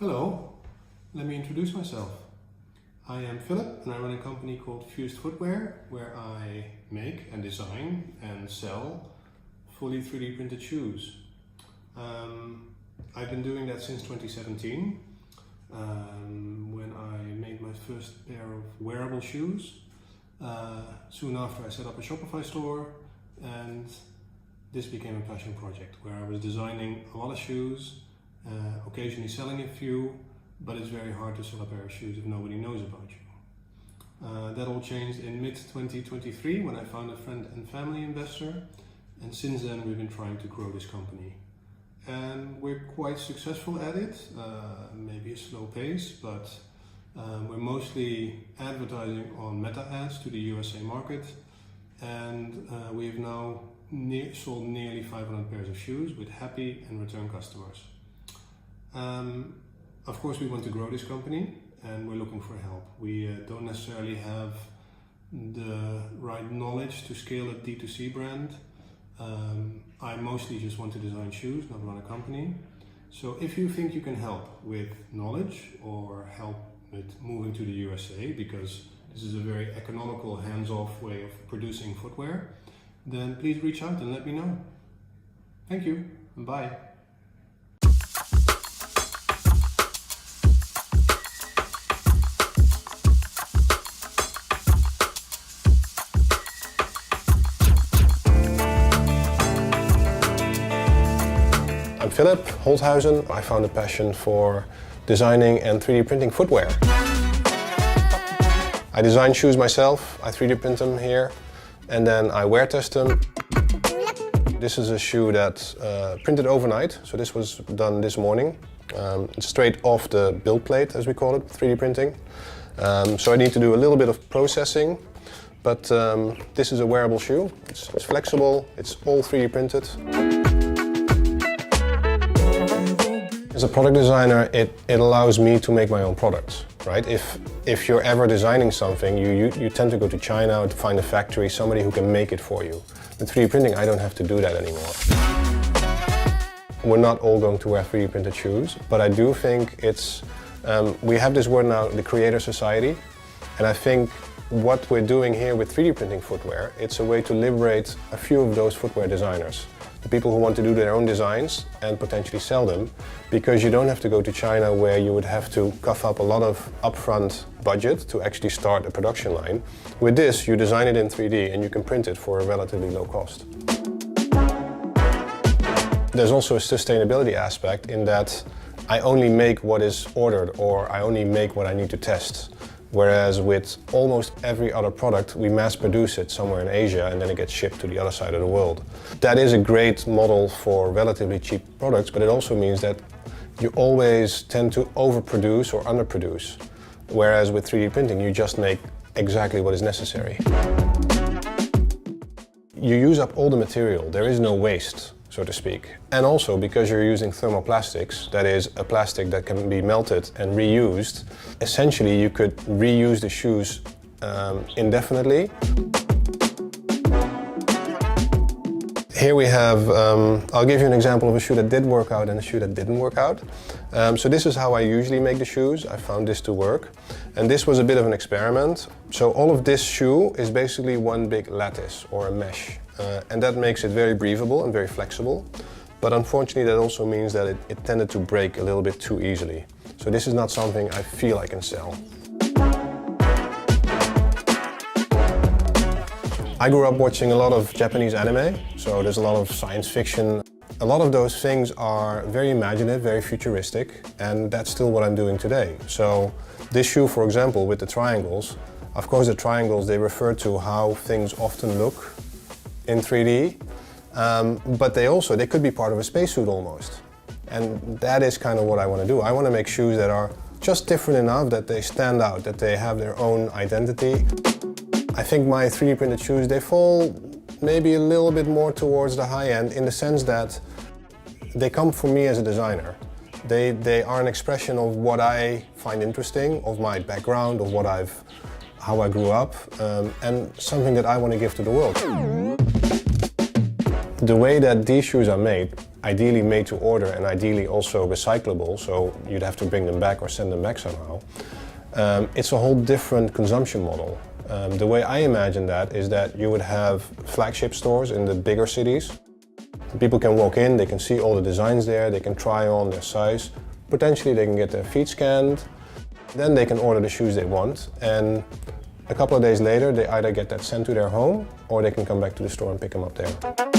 Hello, let me introduce myself. I am Philip and I run a company called Fused Footwear where I make and design and sell fully 3D printed shoes. I've been doing that since 2017 when I made my first pair of wearable shoes. Soon after I set up a Shopify store and this became a passion project where I was designing a lot of shoes, occasionally selling a few, but it's very hard to sell a pair of shoes if nobody knows about you. That all changed in mid-2023 when I found a friend and family investor, and since then we've been trying to grow this company. And we're quite successful at it, maybe a slow pace, but we're mostly advertising on Meta ads to the USA market, and we've now sold nearly 500 pairs of shoes with happy and return customers. Of course we want to grow this company and we're looking for help. We don't necessarily have the right knowledge to scale a D2C brand. I mostly just want to design shoes, not run a company. So if you think you can help with knowledge or help with moving to the USA, because this is a very economical, hands-off way of producing footwear, then please reach out and let me know. Thank you and bye. I'm Philip Holthausen. I found a passion for designing and 3D printing footwear. I design shoes myself, I 3D print them here, and then I wear test them. This is a shoe that's printed overnight, so this was done this morning. It's straight off the build plate, as we call it, 3D printing. So I need to do a little bit of processing, but this is a wearable shoe. It's flexible, it's all 3D printed. As a product designer, it allows me to make my own products, right? If you're ever designing something, you tend to go to China to find a factory, somebody who can make it for you. With 3D printing, I don't have to do that anymore. We're not all going to wear 3D printed shoes, but I do think we have this word now, the Creator Society, and I think what we're doing here with 3D printing footwear, it's a way to liberate a few of those footwear designers. The people who want to do their own designs and potentially sell them, because you don't have to go to China where you would have to cough up a lot of upfront budget to actually start a production line. With this, you design it in 3D and you can print it for a relatively low cost. There's also a sustainability aspect in that I only make what is ordered or I only make what I need to test. Whereas with almost every other product, we mass produce it somewhere in Asia and then it gets shipped to the other side of the world. That is a great model for relatively cheap products, but it also means that you always tend to overproduce or underproduce. Whereas with 3D printing, you just make exactly what is necessary. You use up all the material, there is no waste, so to speak. And also because you're using thermoplastics, that is a plastic that can be melted and reused, essentially you could reuse the shoes indefinitely. Here we have, I'll give you an example of a shoe that did work out and a shoe that didn't work out. So this is how I usually make the shoes. I found this to work. And this was a bit of an experiment. So all of this shoe is basically one big lattice or a mesh. And that makes it very breathable and very flexible. But unfortunately that also means that it tended to break a little bit too easily. So this is not something I feel I can sell. I grew up watching a lot of Japanese anime, so there's a lot of science fiction. A lot of those things are very imaginative, very futuristic, and that's still what I'm doing today. So this shoe, for example, with the triangles, of course the triangles, they refer to how things often look in 3D, but they could be part of a spacesuit almost. And that is kind of what I want to do. I want to make shoes that are just different enough that they stand out, that they have their own identity. I think my 3D printed shoes, they fall maybe a little bit more towards the high end in the sense that they come from me as a designer. They are an expression of what I find interesting, of my background, of how I grew up, and something that I want to give to the world. The way that these shoes are made, ideally made to order and ideally also recyclable, so you'd have to bring them back or send them back somehow. It's a whole different consumption model. The way I imagine that is that you would have flagship stores in the bigger cities. People can walk in, they can see all the designs there, they can try on their size. Potentially they can get their feet scanned, then they can order the shoes they want, and a couple of days later they either get that sent to their home or they can come back to the store and pick them up there.